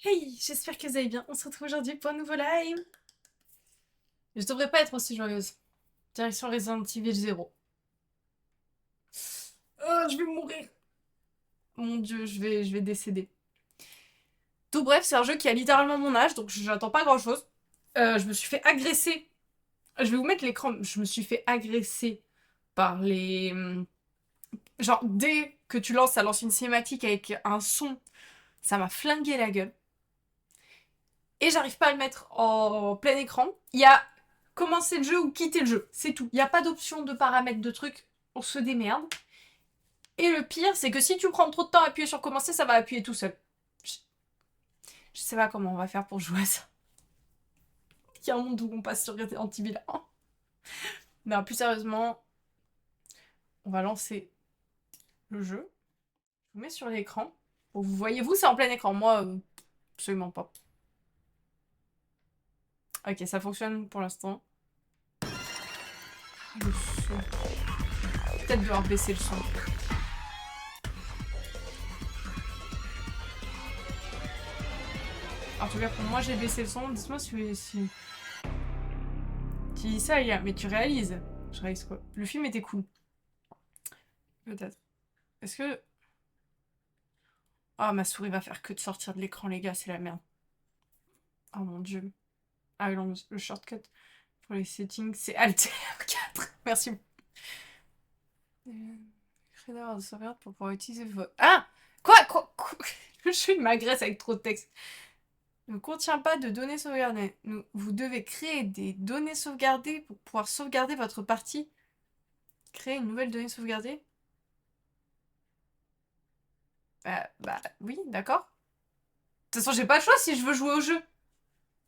Hey, j'espère que vous allez bien. On se retrouve aujourd'hui pour un nouveau live. Je devrais pas être aussi joyeuse. Direction Resident Evil 0. Oh, je vais mourir. Mon dieu, je vais décéder. Tout bref, c'est un jeu qui a littéralement mon âge, donc j'attends pas grand chose. Je me suis fait agresser. Je vais vous mettre l'écran. Je me suis fait agresser par les... Genre, dès que tu lances, ça lance une cinématique avec un son. Ça m'a flingué la gueule. Et j'arrive pas à le mettre en plein écran. Il y a commencer le jeu ou quitter le jeu, c'est tout. Il n'y a pas d'option de paramètres de trucs, on se démerde. Et le pire, c'est que si tu prends trop de temps à appuyer sur commencer, ça va appuyer tout seul. Je sais pas comment on va faire pour jouer à ça. Il y a un monde où on passe sur Resident Evil 1. Non, plus sérieusement, on va lancer le jeu. Je vous mets sur l'écran. Vous voyez-vous, c'est en plein écran. Moi, absolument pas. Ok, ça fonctionne pour l'instant. Le son. Peut-être devoir baisser le son. En tout cas, pour moi, j'ai baissé le son. Dites-moi si... Tu dis ça, Lia, mais tu réalises. Je réalise quoi? Le film était cool. Peut-être. Est-ce que... Ah, ma souris va faire que de sortir de l'écran, les gars, c'est la merde. Oh mon dieu. Ah non, le shortcut pour les settings, c'est Alt 4. Merci. Créer d'avoir de sauvegarde pour pouvoir utiliser vos... Ah! Quoi? Je m'agresse avec trop de texte. Ne contient pas de données sauvegardées. Vous devez créer des données sauvegardées pour pouvoir sauvegarder votre partie. Créer une nouvelle donnée sauvegardée. Bah oui, d'accord. De toute façon, j'ai pas le choix si je veux jouer au jeu.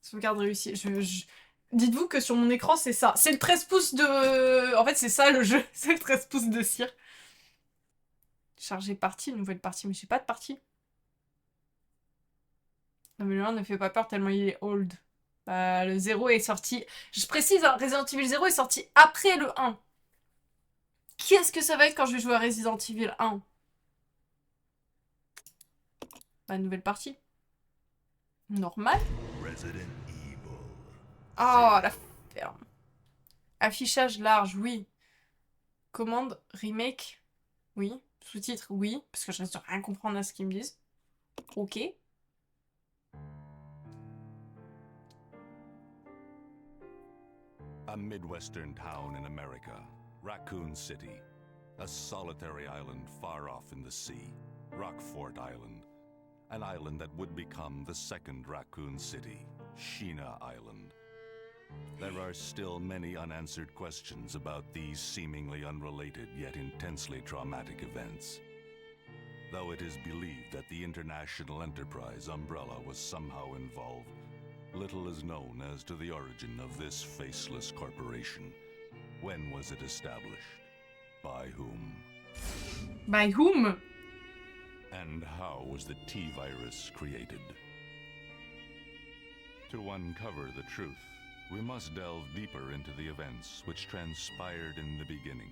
Sauvegarde réussie. Dites-vous que sur mon écran, c'est ça. C'est le 13 pouces de... En fait, c'est ça le jeu. C'est le 13 pouces de cire. Charger partie, nouvelle partie. Mais j'ai pas de partie. Non, mais le 1 ne fait pas peur tellement il est old. Bah, le 0 est sorti... Je précise, hein, Resident Evil 0 est sorti après le 1. Qu'est-ce que ça va être quand je vais jouer à Resident Evil 1? Bah, nouvelle partie. Normal. Oh, la ferme. Affichage large, oui. Commande, remake, oui. Sous-titres, oui. Parce que je reste rien comprendre à ce qu'ils me disent. Ok. A Midwestern town in America, Raccoon City. A solitary island far off in the sea, Rockfort Island. An island that would become the second Raccoon City, Sheena Island. There are still many unanswered questions about these seemingly unrelated yet intensely traumatic events. Though it is believed that the International Enterprise umbrella was somehow involved, little is known as to the origin of this faceless corporation. When was it established? By whom? By whom? And how was the T-virus created? To uncover the truth, we must delve deeper into the events which transpired in the beginning,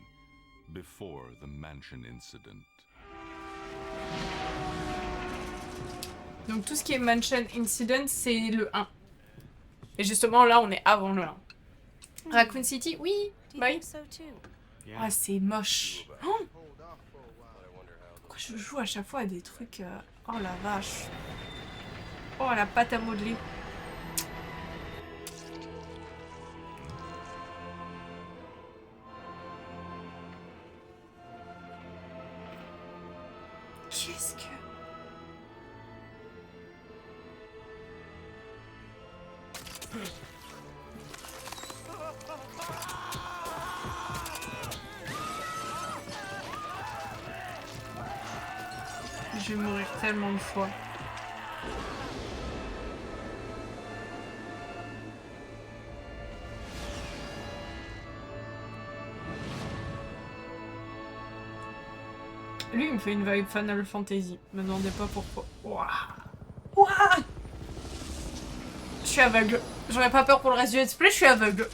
before the Mansion incident. Donc tout ce qui est Mansion Incident, c'est le 1. Et justement, là, on est avant le 1. Raccoon City, oui. Bye. Ah, c'est moche. Oh, pourquoi je joue à chaque fois à des trucs... Oh la vache. Oh, la pâte à modeler. Qu'est-ce que... Je vais mourir tellement de fois. Lui, il me fait une vibe Final Fantasy. Me demandez pas pourquoi. Ouah. Je suis aveugle. J'aurais pas peur pour le reste du let's play, je suis aveugle.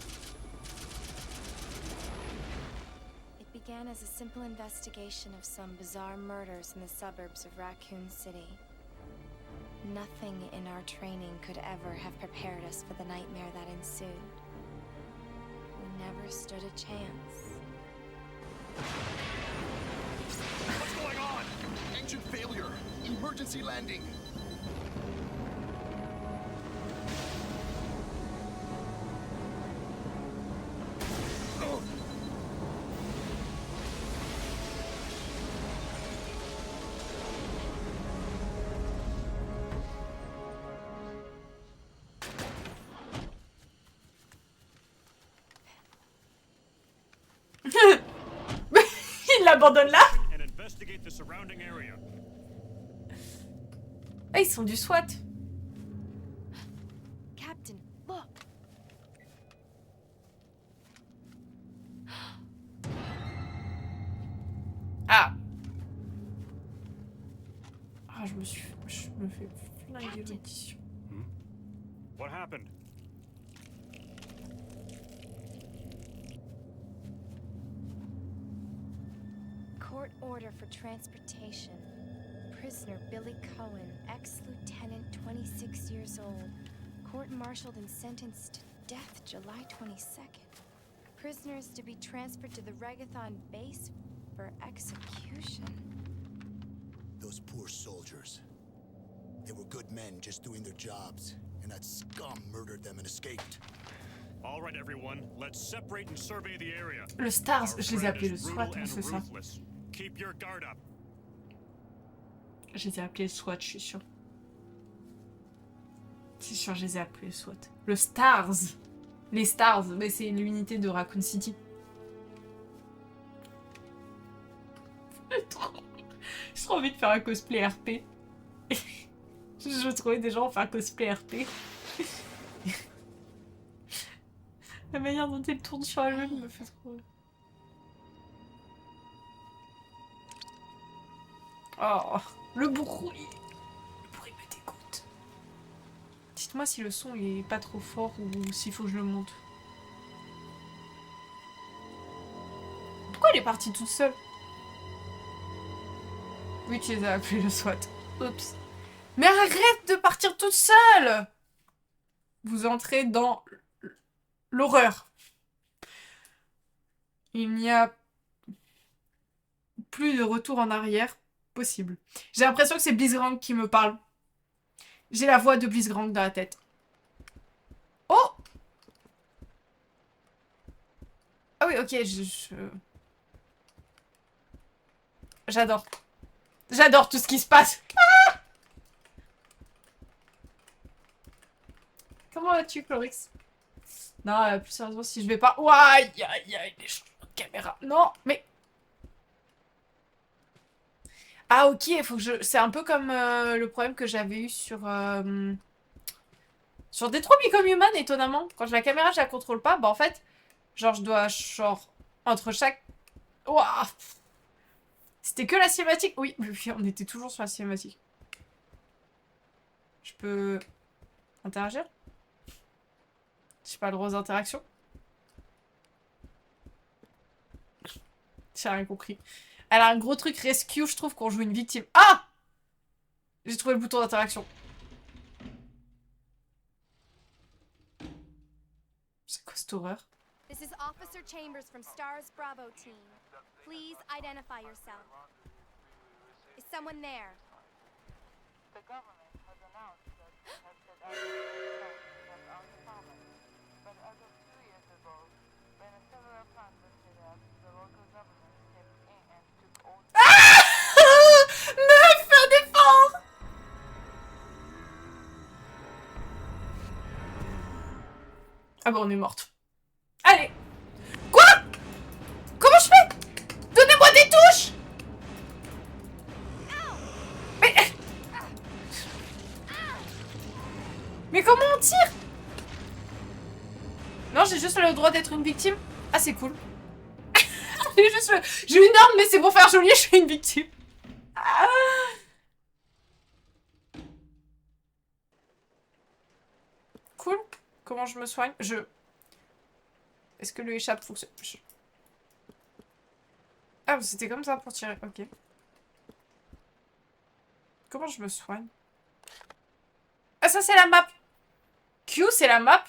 It began as a simple investigation of some bizarre murders in the suburbs of Raccoon City. Nothing in our training could ever have prepared us for the nightmare that ensued. We never stood a chance. What's going on? Engine failure. Emergency landing. Oh. Il l'abandonne là. And investigate the surrounding area. Ah, ils sont du SWAT. Captain, look! Ah. Ah, je me fais flinguer l'audition. What happened? Court order for transportation. Prisoner Billy Cohen, ex-lieutenant, 26 years old. Court-martialed and sentenced to death July 22nd. Prisoners to be transferred to the Regathon base for execution. Those poor soldiers. They were good men just doing their jobs, and that scum murdered them and escaped. All right, everyone, let's separate and survey the area. Le Stars, Our je les ai friend appelés le is SWAT, brutal and c'est ça. ruthless. Keep your guard up. Je les ai appelés le SWAT, je suis sûre. C'est sûr, je les ai appelés le SWAT. Le Stars. Les Stars, mais c'est l'unité de Raccoon City. J'ai trop envie de faire un cosplay RP. Je trouvais des gens faire un cosplay RP. La manière dont elle tourne sur elle-même me fait trop... Oh, le bruit. Le bruit me dégoûte. Dites-moi si le son il est pas trop fort ou s'il faut que je le monte. Pourquoi elle est partie toute seule? Oui, tu les as appelés le SWAT. Oups. Mais arrête de partir toute seule! Vous entrez dans l'horreur. Il n'y a plus de retour en arrière possible. J'ai l'impression que c'est Blitzcrank qui me parle. J'ai la voix de Blitzcrank dans la tête. Oh! Ah oui, ok, j'adore. J'adore tout ce qui se passe. Ah! Comment vas-tu, Clorix? Non, plus sérieusement, si je vais pas... Ouah, aïe, aïe, aïe, les changements de caméra. Non, mais... Ah, ok, il faut que je... C'est un peu comme le problème que j'avais eu sur... Sur Detroit Become Human, étonnamment. Quand la caméra, je la contrôle pas, bah en fait... Genre, je dois... Genre... Entre chaque... Ouah! C'était que la cinématique. Oui, on était toujours sur la cinématique. Je peux... Interagir? J'ai pas le droit aux interactions? J'ai rien compris. Elle a un gros truc rescue, je trouve, qu'on joue une victime. Ah! J'ai trouvé le bouton d'interaction. C'est quoi cette horreur? This is Officer Chambers from Stars Bravo team. Please identify yourself. Is someone there? The government has announced that it has set out to uncommon. But as of 2 years ago, when several plans were set up, the local government stepped in and took over. Meuf, fais un effort! Ah bon, on est morte. Allez! Quoi? Comment je fais? Donnez-moi des touches! Mais... Mais comment on tire? Non, j'ai juste le droit d'être une victime. Ah, c'est cool. J'ai juste le... J'ai une arme, mais c'est pour faire joli, je suis une victime. Ah. Cool. Comment je me soigne? Est-ce que le échappe fonctionne? Ah, c'était comme ça pour tirer. Ok. Comment je me soigne? ça c'est la map. Q, c'est la map.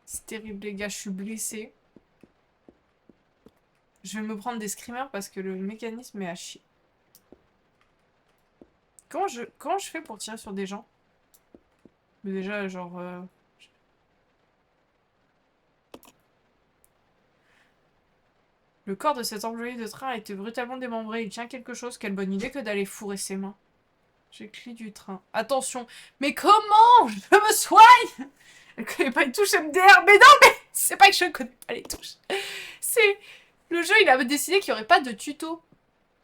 C'est terrible, les gars, je suis blessée. Je vais me prendre des screamers parce que le mécanisme est à chier. Comment je fais pour tirer sur des gens? Mais déjà, genre... Le corps de cet employé de train a été brutalement démembré. Il tient quelque chose. Quelle bonne idée que d'aller fourrer ses mains. J'ai le clé du train. Attention. Mais comment je me soigne? Elle connaît pas les touches MDR. Mais non, mais c'est pas que je connais pas les touches. C'est... Le jeu, il avait décidé qu'il y aurait pas de tuto.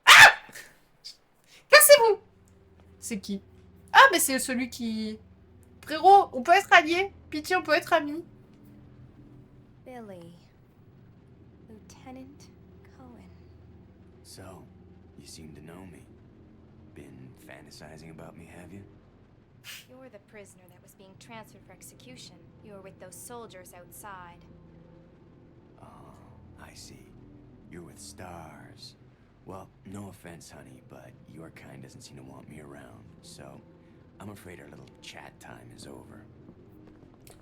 Ah! Cassez-vous! C'est qui? Ah, mais c'est celui qui... Frérot, on peut être alliés. Pitié, on peut être amis. Billy. Lieutenant Cohen. So, you seem to know me. Been fantasizing about me, have you? You're the prisoner that was being transferred for execution. You were with those soldiers outside. Oh, I see. You're with stars. Well, no offense, honey, but your kind doesn't seem to want me around, so I'm afraid our little chat time is over.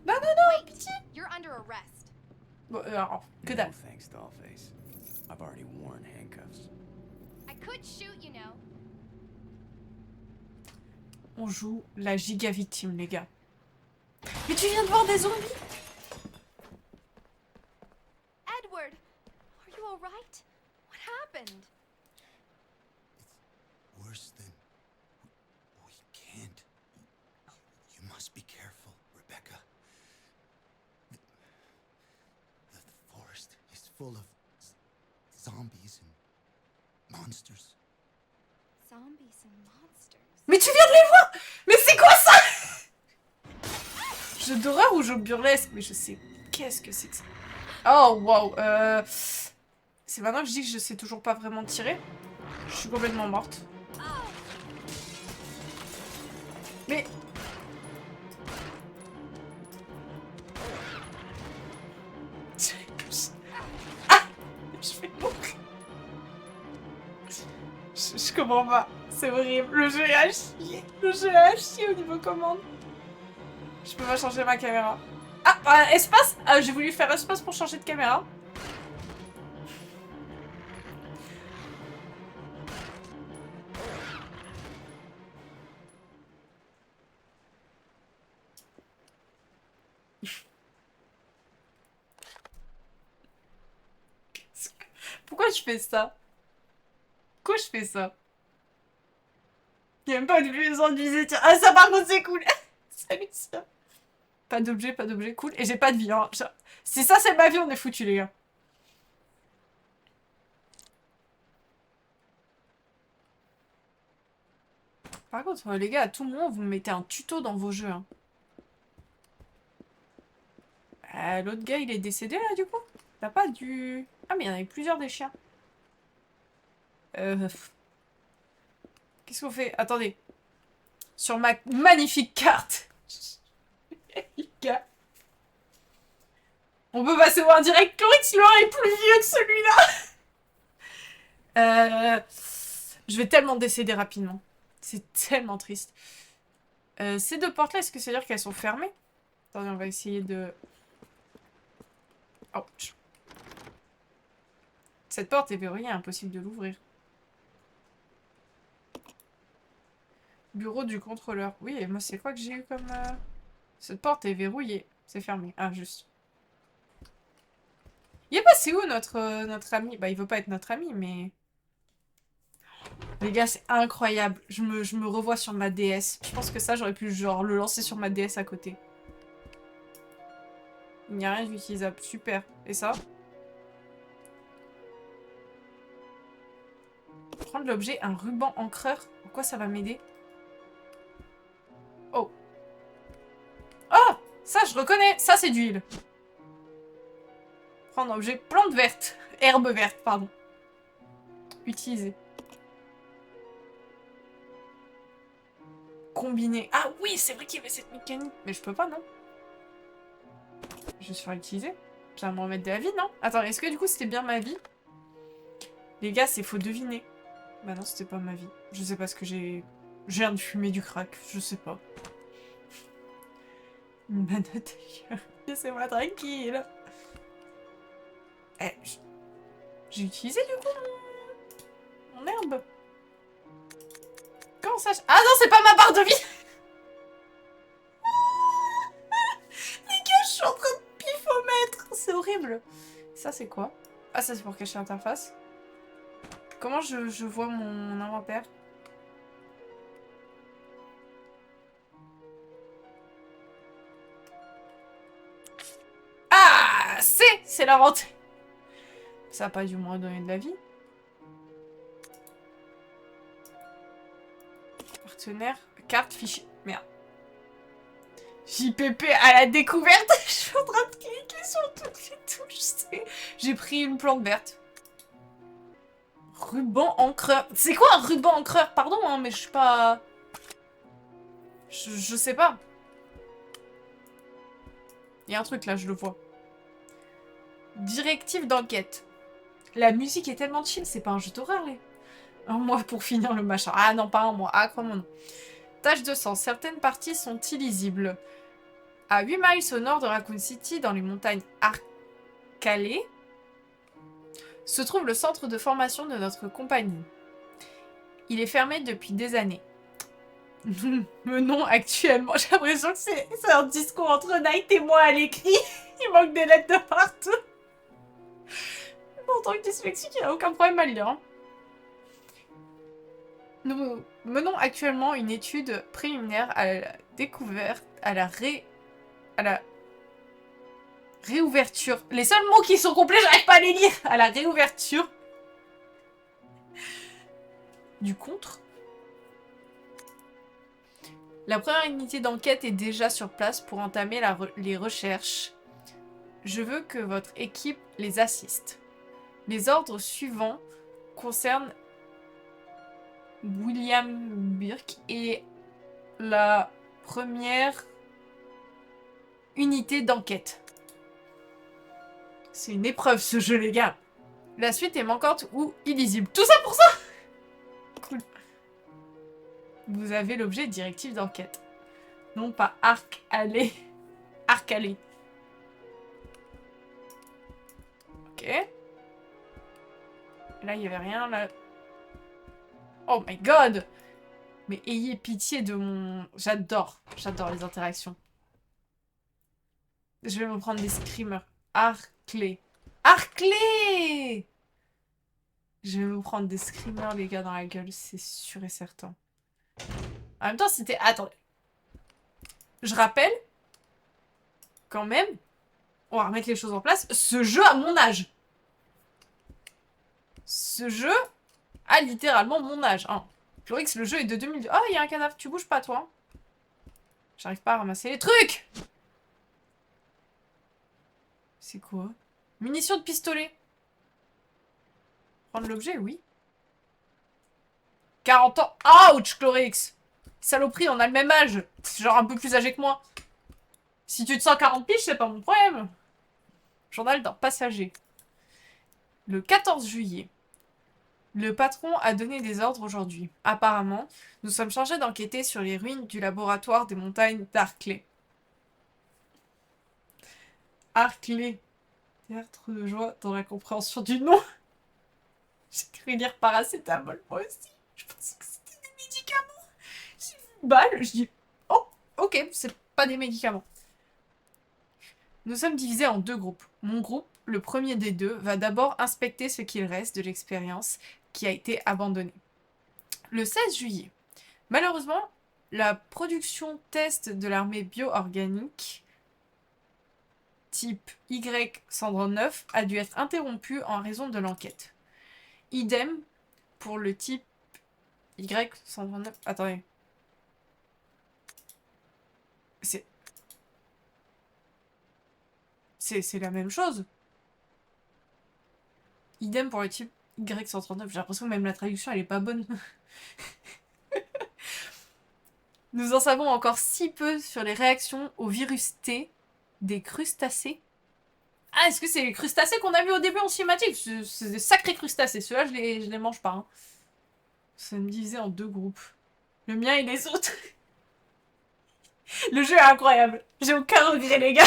Non, non, non, Wait, you're under arrest. Bon, alors, que No dalle. thanks, Dollface. I've already worn handcuffs. I could shoot, you know. On joue la giga victime, les gars. Mais tu viens de voir des zombies? Edward, are you alright? What happened? It's worse than... We can't. You must be careful, Rebecca. The forest is full of zombies and monsters. Zombies and monsters. Mais tu viens de les voir? Mais c'est quoi ça? Jeu d'horreur ou jeu burlesque? Mais je sais. Qu'est-ce que c'est que ça? Oh, wow. C'est maintenant que je dis que je sais toujours pas vraiment tirer. Je suis complètement morte. Mais... Ah! Je vais mourir. Je comprends pas. C'est horrible. Le jeu est à chier. Le jeu est à chier au niveau commande. Je peux pas changer ma caméra. Ah, espace. Ah, j'ai voulu faire espace pour changer de caméra. Pourquoi je fais ça? Pourquoi je fais ça? Il n'y a même pas de besoin de viser. Tiens. Ah, ça par contre c'est cool. Salut ça. Pas d'objet, cool. Et j'ai pas de vie. Hein. Si ça c'est ma vie, on est foutu les gars. Par contre, les gars, à tout moment, vous me mettez un tuto dans vos jeux. Hein. L'autre gars, il est décédé là du coup? T'as pas du... Ah mais il y en avait plusieurs des chiens. Qu'est-ce qu'on fait? Attendez. Sur ma magnifique carte. Les gars. On peut passer au indirect. Chlorix Loire est plus vieux que celui-là. Je vais tellement décéder rapidement. C'est tellement triste. Ces deux portes-là, est-ce que ça veut dire qu'elles sont fermées? Attendez, on va essayer de... Ouch. Cette porte est verrouillée, impossible de l'ouvrir. Bureau du contrôleur. Oui, et moi c'est quoi que j'ai eu comme... Cette porte est verrouillée. C'est fermé. Ah, juste. Il est passé où notre ami? Bah, il veut pas être notre ami, mais... Les gars, c'est incroyable. Je me revois sur ma DS. Je pense que ça, j'aurais pu genre le lancer sur ma DS à côté. Il n'y a rien d'utilisable. Super. Et ça? Prendre l'objet, un ruban encreur. Pourquoi ça va m'aider? Oh. Oh! Ça, je reconnais. Ça, c'est d'huile. Prendre objet, plante verte. Herbe verte, pardon. Utiliser. Combiner. Ah oui, c'est vrai qu'il y avait cette mécanique. Mais je peux pas, non? Je vais se faire utiliser. Ça va me remettre de la vie, non? Attends, est-ce que du coup c'était bien ma vie? Les gars, c'est faut deviner. Bah non, c'était pas ma vie. Je sais pas ce que j'ai... Je viens de fumer du crack, je sais pas. Une manotte ailleurs. Laissez-moi tranquille. Eh, j'ai utilisé du coup mon herbe. Comment ça... Ah non, c'est pas ma barre de vie. Les gars, je suis en train de pifomètre. C'est horrible. Ça, c'est quoi? Ah, ça, c'est pour cacher l'interface. Comment je vois mon inventaire? Ah, c'est l'inventaire. Ça a pas dû me redonner de la vie. Partenaire, carte, fichier. Merde. JPP à la découverte. Je suis en train de cliquer sur toutes les touches. J'ai pris une plante verte. Ruban encreur. C'est quoi un ruban encreur? Pardon, hein, mais je suis pas... Je sais pas. Il y a un truc là, je le vois. Directive d'enquête. La musique est tellement chill, c'est pas un jeu d'horreur, là. Un mois pour finir le machin. Ah non, pas un mois. Ah, comment non. Tache de sang. Certaines parties sont illisibles. À 8 miles au nord de Raccoon City, dans les montagnes Arcalé, se trouve le centre de formation de notre compagnie. Il est fermé depuis des années. Nous menons actuellement... J'ai l'impression que c'est un discours entre Knight et moi à l'écrit. Il manque des lettres de partout. En tant que dyslexique, il n'y a aucun problème à le lire. Hein. Nous menons actuellement une étude préliminaire à la découverte, à la réouverture. Les seuls mots qui sont complets, j'arrive pas à les lire. À la réouverture du contre. La première unité d'enquête est déjà sur place pour entamer les recherches. Je veux que votre équipe les assiste. Les ordres suivants concernent William Burke et la première unité d'enquête. C'est une épreuve ce jeu, les gars. La suite est manquante ou illisible. Tout ça pour ça. Cool. Vous avez l'objet directive d'enquête. Non pas Arc-Allée. Arc-Allée. Ok. Là, il n'y avait rien. Là. Oh my god! Mais ayez pitié de mon... J'adore les interactions. Je vais me prendre des screamers. Arclay. Arclay! Je vais me prendre des screamers, les gars, dans la gueule. C'est sûr et certain. En même temps, c'était... Attendez. Je rappelle, quand même, on va remettre les choses en place, ce jeu a mon âge. Ce jeu a littéralement mon âge. Hein. Chlorix, le jeu est de 2002. Oh, il y a un cadavre. Tu bouges pas, toi. J'arrive pas à ramasser les trucs. C'est quoi? Munitions de pistolet. Prendre l'objet, oui. 40 ans. Ouch, Chlorix. Saloperie, on a le même âge. C'est genre un peu plus âgé que moi. Si tu te sens 40 piges, c'est pas mon problème. Journal d'un passager. Le 14 juillet. Le patron a donné des ordres aujourd'hui. Apparemment, nous sommes chargés d'enquêter sur les ruines du laboratoire des montagnes d'Arclay. Arclay. Théâtre de joie dans la compréhension du nom. J'ai cru lire paracétamol, moi aussi. Je pensais que c'était des médicaments. J'ai vu une balle, je dis, oh, ok, c'est pas des médicaments. Nous sommes divisés en deux groupes. Mon groupe, le premier des deux, va d'abord inspecter ce qu'il reste de l'expérience qui a été abandonnée. Le 16 juillet, malheureusement, la production test de l'armée bio-organique type Y139 a dû être interrompue en raison de l'enquête. Idem pour le type Y139... Attendez. C'est la même chose. Idem pour le type Y139. J'ai l'impression que même la traduction, elle est pas bonne. Nous en savons encore si peu sur les réactions au virus T des crustacés. Ah, est-ce que c'est les crustacés qu'on a vu au début en cinématique? C'est des sacrés crustacés. Ceux-là, je les mange pas. Hein. Ça me divisait en 2 groupes. Le mien et les autres. Le jeu est incroyable. J'ai aucun regret, les gars.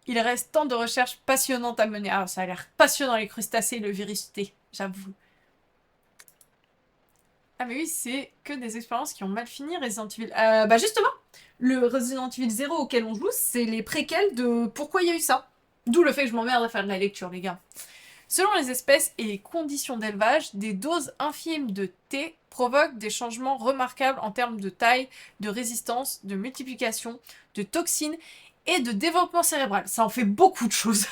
Il reste tant de recherches passionnantes à mener. Ah, ça a l'air passionnant, les crustacés et le virus T, j'avoue. Ah mais oui, c'est que des expériences qui ont mal fini, Resident Evil. Bah justement, le Resident Evil 0 auquel on joue, c'est les préquels de pourquoi il y a eu ça. D'où le fait que je m'emmerde à faire de la lecture, les gars. Selon les espèces et les conditions d'élevage, des doses infimes de T provoquent des changements remarquables en termes de taille, de résistance, de multiplication, de toxines et de développement cérébral. Ça en fait beaucoup de choses.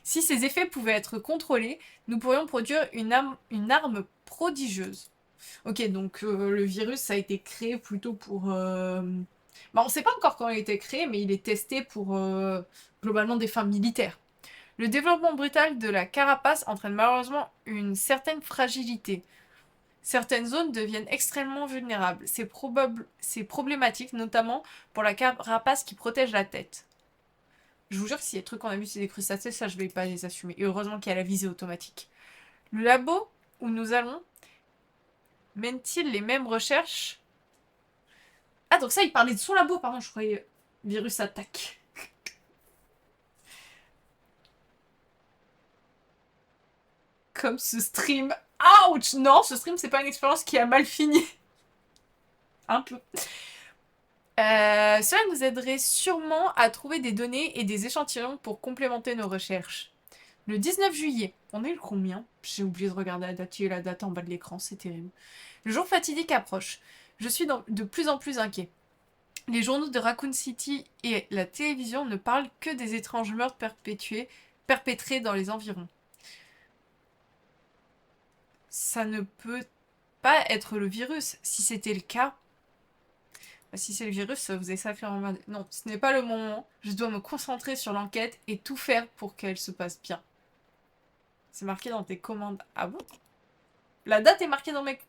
Si ces effets pouvaient être contrôlés, nous pourrions produire une arme prodigieuse. Ok, donc le virus ça a été créé plutôt pour... Bah, on ne sait pas encore quand il a été créé, mais il est testé pour globalement des fins militaires. Le développement brutal de la carapace entraîne malheureusement une certaine fragilité. Certaines zones deviennent extrêmement vulnérables. C'est problématique, notamment pour la carapace qui protège la tête. Je vous jure que s'il y a des trucs qu'on a vu, c'est des crustacés, ça je vais pas les assumer. Et heureusement qu'il y a la visée automatique. Le labo où nous allons mène-t-il les mêmes recherches? Ah, donc ça, il parlait de son labo, pardon, je croyais virus attaque. Comme ce stream. Ouch! Non, ce stream, c'est pas une expérience qui a mal fini. Un peu. Cela nous aiderait sûrement à trouver des données et des échantillons pour complémenter nos recherches. Le 19 juillet, on est le combien? J'ai oublié de regarder la date, il y a la date en bas de l'écran, c'est terrible. Le jour fatidique approche. Je suis de plus en plus inquiet. Les journaux de Raccoon City et la télévision ne parlent que des étranges meurtres perpétrés dans les environs. Ça ne peut pas être le virus. Si c'était le cas... Si c'est le virus, vous avez ça à faire en mode... Non, ce n'est pas le moment. Je dois me concentrer sur l'enquête et tout faire pour qu'elle se passe bien. C'est marqué dans tes commandes. Ah bon? La date est marquée dans mes...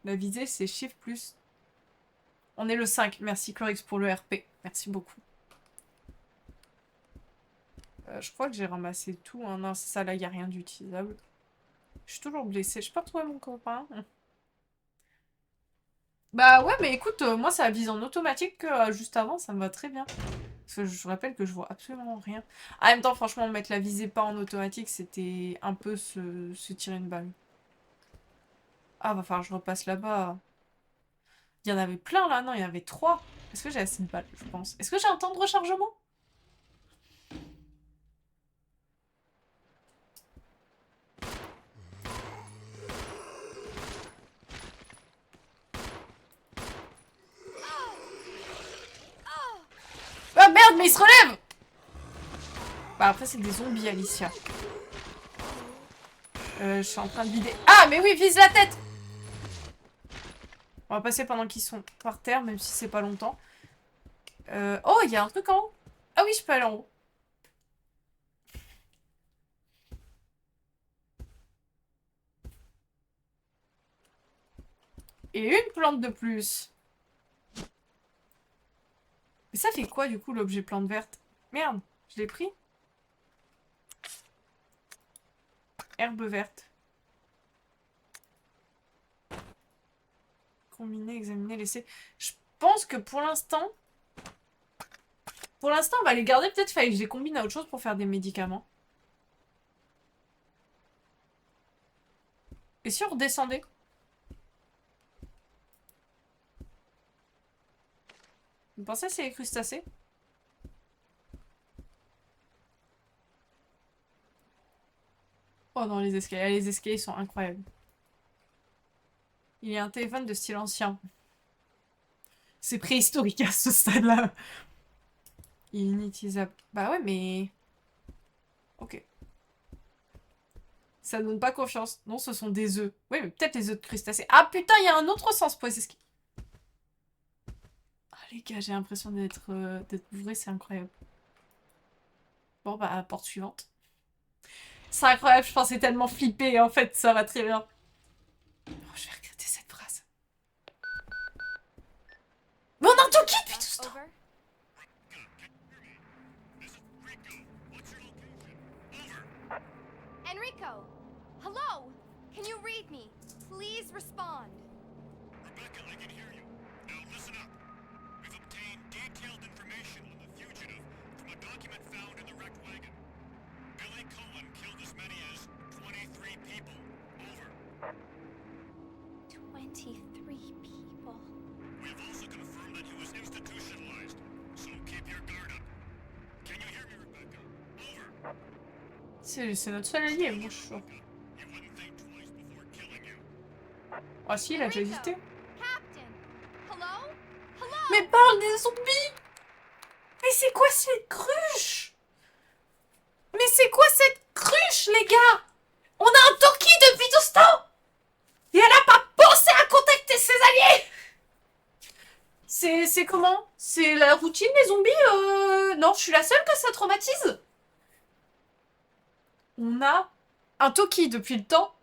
La visée, c'est chiffre plus... On est le 5. Merci Chlorix pour le RP. Merci beaucoup. Je crois que j'ai ramassé tout. Hein. Non, c'est ça, là, il n'y a rien d'utilisable. Je suis toujours blessée. Je peux pas retrouver mon copain. Bah ouais, mais écoute, moi, ça vise en automatique juste avant. Ça me va très bien. Parce que je rappelle que je vois absolument rien. En même temps, franchement, mettre la visée pas en automatique, c'était un peu se tirer une balle. Ah, va falloir que je repasse là-bas. Il y en avait plein là, non, il y en avait 3. Est-ce que j'ai assez de balles, je pense? Est-ce que j'ai un temps de rechargement? Ah merde, mais il se relève! Bah après c'est des zombies, Alicia. Je suis en train de vider... Ah mais oui, vise la tête! On va passer pendant qu'ils sont par terre, même si c'est pas longtemps. Oh, il y a un truc en haut. Ah oui, je peux aller en haut. Et une plante de plus. Mais ça fait quoi du coup l'objet plante verte? Merde, je l'ai pris. Herbe verte. Combiner, examiner, laisser. Je pense que pour l'instant... Pour l'instant, on va les garder. Peut-être fallait que je les combine à autre chose pour faire des médicaments. Et si on redescendait? Vous pensez que c'est les crustacés? Oh non, les escaliers. Les escaliers sont incroyables. Il y a un téléphone de style ancien. C'est préhistorique à ce stade-là. Inutilisable. Bah ouais, mais... Ok. Ça donne pas confiance. Non, ce sont des œufs. Oui, mais peut-être les œufs de crustacés. Ah putain, il y a un autre sens pour les escaliers. Ah les gars, j'ai l'impression d'être bourré, c'est incroyable. Bon bah, porte suivante. C'est incroyable, je pensais tellement flipper, en fait, ça va très bien. Oh, je vais regretter cette phrase. Mais on a tout qui depuis tout ce temps. Echo! Hello? Can you read me? Please respond. Rebecca, I can hear you. Now listen up. We've obtained detailed information on the fugitive from a document found in the wrecked wagon. Billy Cohen killed as many as 23 people. Over. 23 people. We have also confirmed that he was institutionalized, so keep your guard up. Can you hear me, Rebecca? Over. C'est notre seul allié, moi je suis sûr. You wouldn't think twice before killing you. Ah si, il a déjà hésité. Captain! Hello? Hello? Mais parle des zombies! Mais c'est quoi cette cruche? Mais c'est quoi cette cruche, les gars? On a un Toki depuis tout ce temps! Et elle a pas pensé à contacter ses alliés! C'est comment? C'est la routine, les zombies? Non, je suis la seule que ça traumatise? On a un Toki depuis le temps.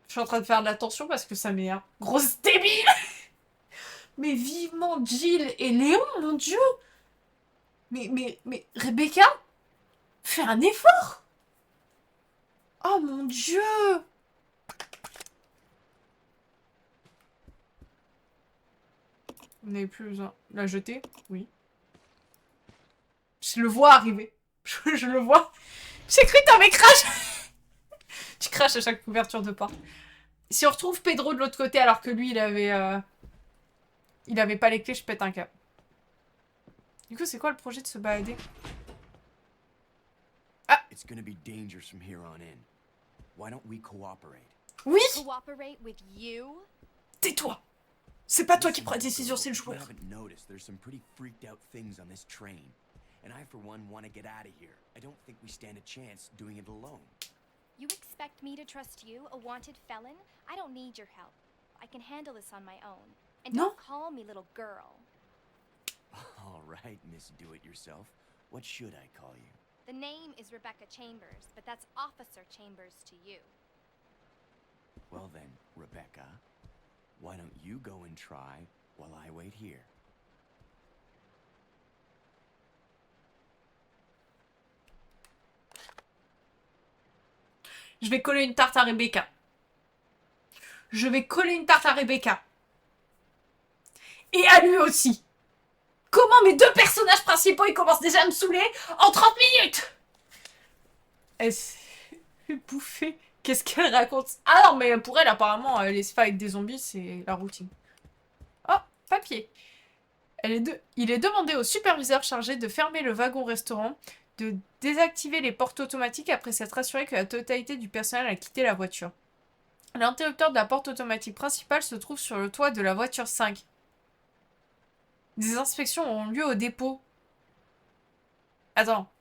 Je suis en train de faire de l'attention parce que ça m'énerve. Grosse débile! Mais vivement Jill et Léon, mon dieu! Mais Rebecca? Fais un effort! Oh mon dieu! On n'avait plus besoin. La jeter? Oui. Je le vois arriver. Je le vois. J'ai cru que t'avais crash! Tu craches à chaque couverture de porte. Si on retrouve Pedro de l'autre côté alors que lui, il avait pas les clés, je pète un câble. Du coup, c'est quoi le projet de se balader? Ah! It's gonna be dangerous from here on in. Why don't we cooperate? Oui! Cooperate with you? Tais-toi! C'est pas toi qui prends la décision, c'est le You joueur. haven't noticed there's some pretty freaked out things on this train. And I, for one, want to get out of here. I don't think we stand a chance doing it alone. You expect me to trust you, a wanted felon? I don't need your help. I can handle this on my own. And No. don't call me little girl. All right, Miss Do-It-Yourself. What should I call you? The name is Rebecca Chambers, but that's Officer Chambers to you. Well then, Rebecca, why don't you go and try while I wait here? Je vais coller une tarte à Rebecca. Je vais coller une tarte à Rebecca. Et à lui aussi. Comment mes deux personnages principaux, ils commencent déjà à me saouler en 30 minutes? Elle s'est bouffée. Qu'est-ce qu'elle raconte? Ah non, mais pour elle, apparemment, les fights avec des zombies, c'est la routine. Oh, papier. Il est demandé au superviseur chargé de fermer le wagon-restaurant, de désactiver les portes automatiques après s'être assuré que la totalité du personnel a quitté la voiture. L'interrupteur de la porte automatique principale se trouve sur le toit de la voiture 5. Des inspections auront lieu au dépôt. Attends,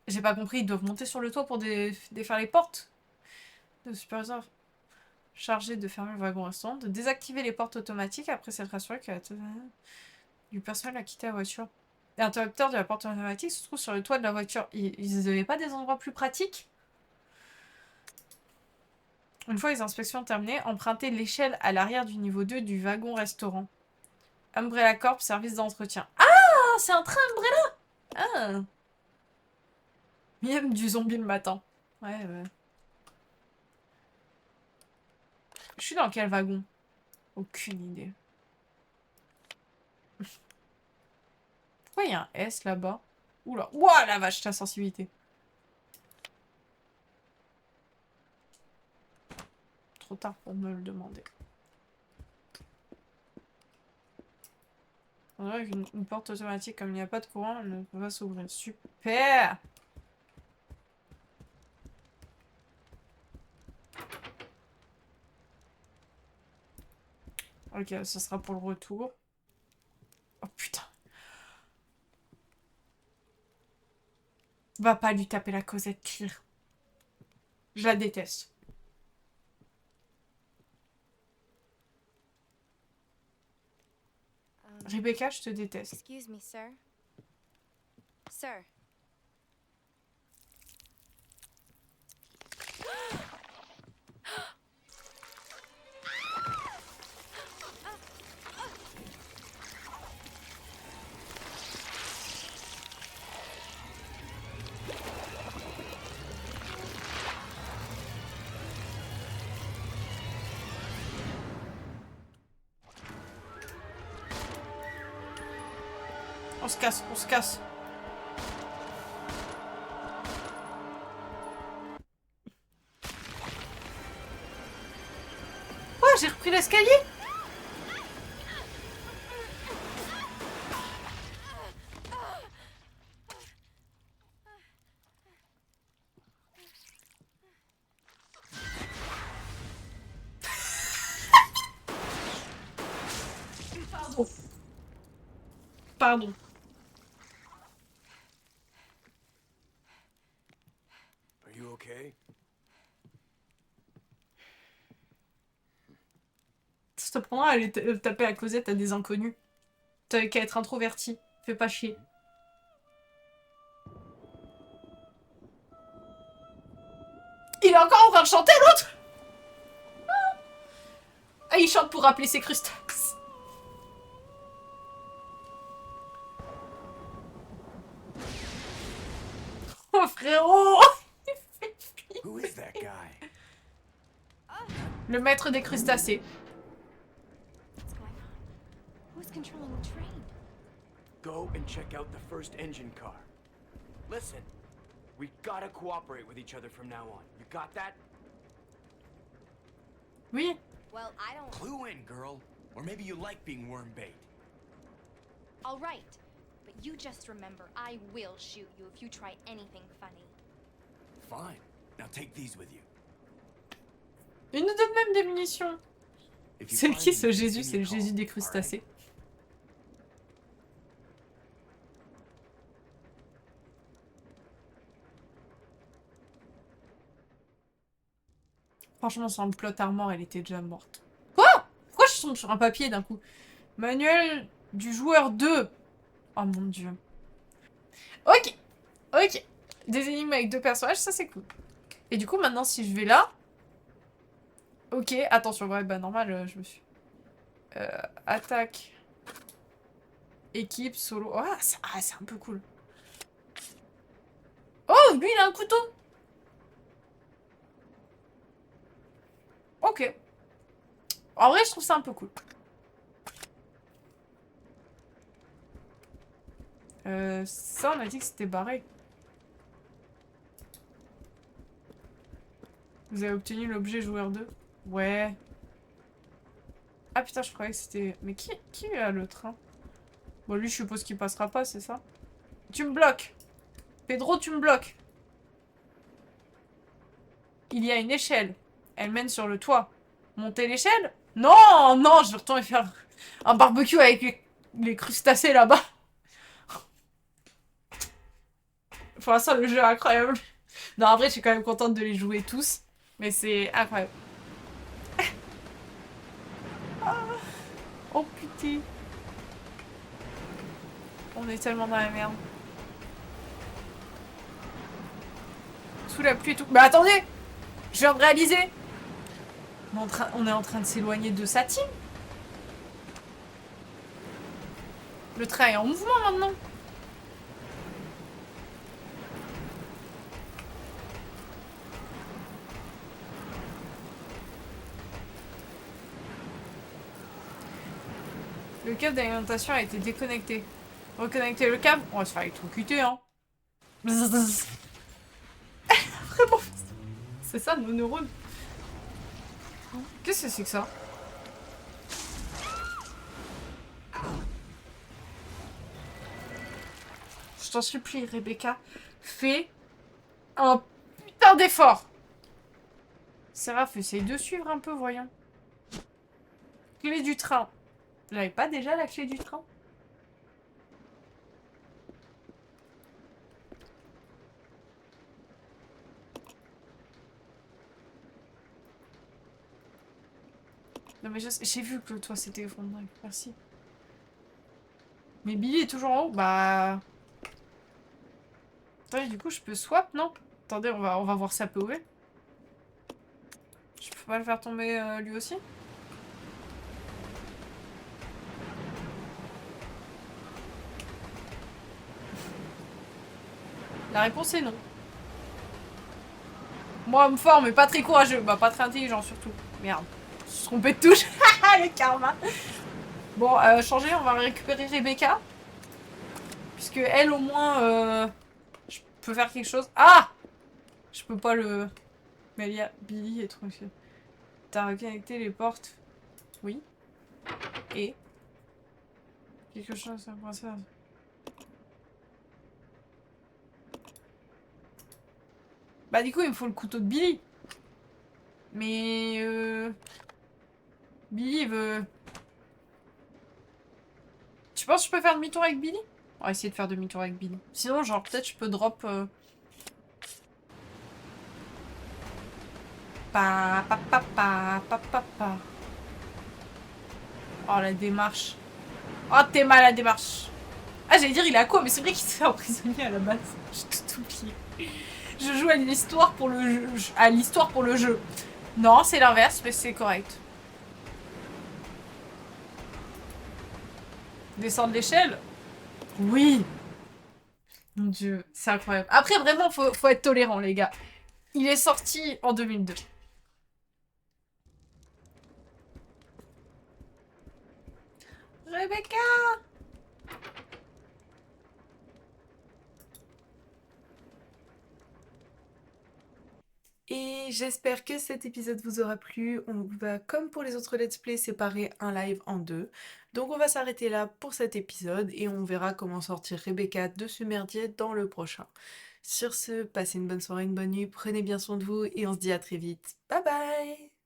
j'ai pas compris, ils doivent monter sur le toit pour défaire les portes? Le superviseur chargé de fermer le wagon-restaurant, de désactiver les portes automatiques après s'être assuré que la totalité du personnel a quitté la voiture. L'interrupteur de la porte automatique se trouve sur le toit de la voiture. Ils n'avaient pas des endroits plus pratiques? Une fois les inspections terminées, empruntez l'échelle à l'arrière du niveau 2 du wagon-restaurant. Umbrella Corp, service d'entretien. Ah, c'est un train Umbrella! Ah. Miam du zombie le matin. Ouais. Je suis dans quel wagon? Aucune idée. Pourquoi il y a un S là-bas? Oula. Ouah, la vache, ta sensibilité. Trop tard pour me le demander. On dirait qu'une porte automatique, comme il n'y a pas de courant, elle ne peut pas s'ouvrir. Super! Ok, ça sera pour le retour. Oh putain. Va pas lui taper la Cosette Clear. Je la déteste. Rebecca, je te déteste. Excuse me, sir. Sir. On se casse, on se casse. Quoi, j'ai repris l'escalier? Pardon. Pardon. Are you okay? Ça te prendra à aller taper à Cosette à des inconnus. T'avais qu'à être introverti. Fais pas chier. Il est encore en train de chanter, l'autre! Ah, il chante pour rappeler ses crustacés. Oh, frérot! Who is that guy? Le maître des crustacés. What's going on? Who's controlling the train? Go and check out the first engine car. Listen, we gotta cooperate with each other from now on. You got that? Oui. Well, I don't... Clue in, girl. Or maybe you like being worm bait. All right. But you just remember, I will shoot you if you try anything funny. Fine. Now take these with you. Il nous donne même des munitions. If you C'est find qui ce anything, Jésus? give C'est me le a call, Jésus des all right? crustacés. Franchement, sans le plot armor, elle était déjà morte. Quoi? Pourquoi je tombe sur un papier d'un coup? Manuel du joueur 2. Oh mon dieu. Ok. Ok. Des énigmes avec 2 personnages, ça c'est cool. Et du coup, maintenant, si je vais là... Ok, attention, ouais, bah normal, je me suis... attaque. Équipe, solo... Ah, c'est un peu cool. Oh, lui, il a un couteau. Ok. En vrai, je trouve ça un peu cool. Ça, on a dit que c'était barré. Vous avez obtenu l'objet joueur 2? Ouais. Ah putain, je croyais que c'était... Mais qui a le train? Bon, lui, je suppose qu'il passera pas, c'est ça? Tu me bloques. Pedro, tu me bloques. Il y a une échelle. Elle mène sur le toit. Monter l'échelle? Non, non, je vais retourner faire un barbecue avec les crustacés là-bas. Pour l'instant, le jeu est incroyable. Non, en vrai, je suis quand même contente de les jouer tous. Mais c'est incroyable. Oh putain. On est tellement dans la merde. Sous la pluie et tout. Mais attendez! Je viens de réaliser! On est en train de s'éloigner de sa team. Le train est en mouvement maintenant. Le câble d'alimentation a été déconnecté. Reconnecter le câble? On va se faire électrocuter, hein. Vraiment. C'est ça, nos neurones. Qu'est-ce que c'est que ça? Je t'en supplie, Rebecca. Fais un putain d'effort. Seraph, essaye de suivre un peu, voyons. Clé du train. J'avais pas déjà la clé du train? Non mais j'ai vu que le toit s'était effondré. Merci. Mais Billy est toujours en haut? Bah... Attendez, du coup je peux swap, non? Attendez, on va voir sa POV. Je peux pas le faire tomber lui aussi? La réponse est non. Moi, homme fort, mais pas très courageux. Bah, pas très intelligent, surtout. Merde. Je suis trompée de touche. Le karma. Bon, changer, on va récupérer Rebecca. Parce que elle, au moins, je peux faire quelque chose. Ah! Je peux pas le... Mais il y a Billy et truc. T'as reconnecté les portes. Oui. Et quelque chose à penser. Bah du coup, il me faut le couteau de Billy. Mais... Billy, il veut... Tu penses que je peux faire demi-tour avec Billy? On va essayer de faire demi-tour avec Billy. Sinon, genre, peut-être je peux drop... Pa, pa, pa, pa, pa, pa, pa. Oh, la démarche. Oh, t'es mal la démarche. Ah, j'allais dire, il est à quoi? Mais c'est vrai qu'il s'est emprisonné à la base. J'ai tout oublié. Je joue à l'histoire pour le jeu. À l'histoire pour le jeu. Non, c'est l'inverse, mais c'est correct. Descendre l'échelle? Oui. Mon Dieu, c'est incroyable. Après, vraiment, faut être tolérant, les gars. Il est sorti en 2002. Rebecca! Et j'espère que cet épisode vous aura plu. On va, comme pour les autres let's play, séparer un live en deux. Donc on va s'arrêter là pour cet épisode et on verra comment sortir Rebecca de ce merdier dans le prochain. Sur ce, passez une bonne soirée, une bonne nuit, prenez bien soin de vous et on se dit à très vite. Bye bye!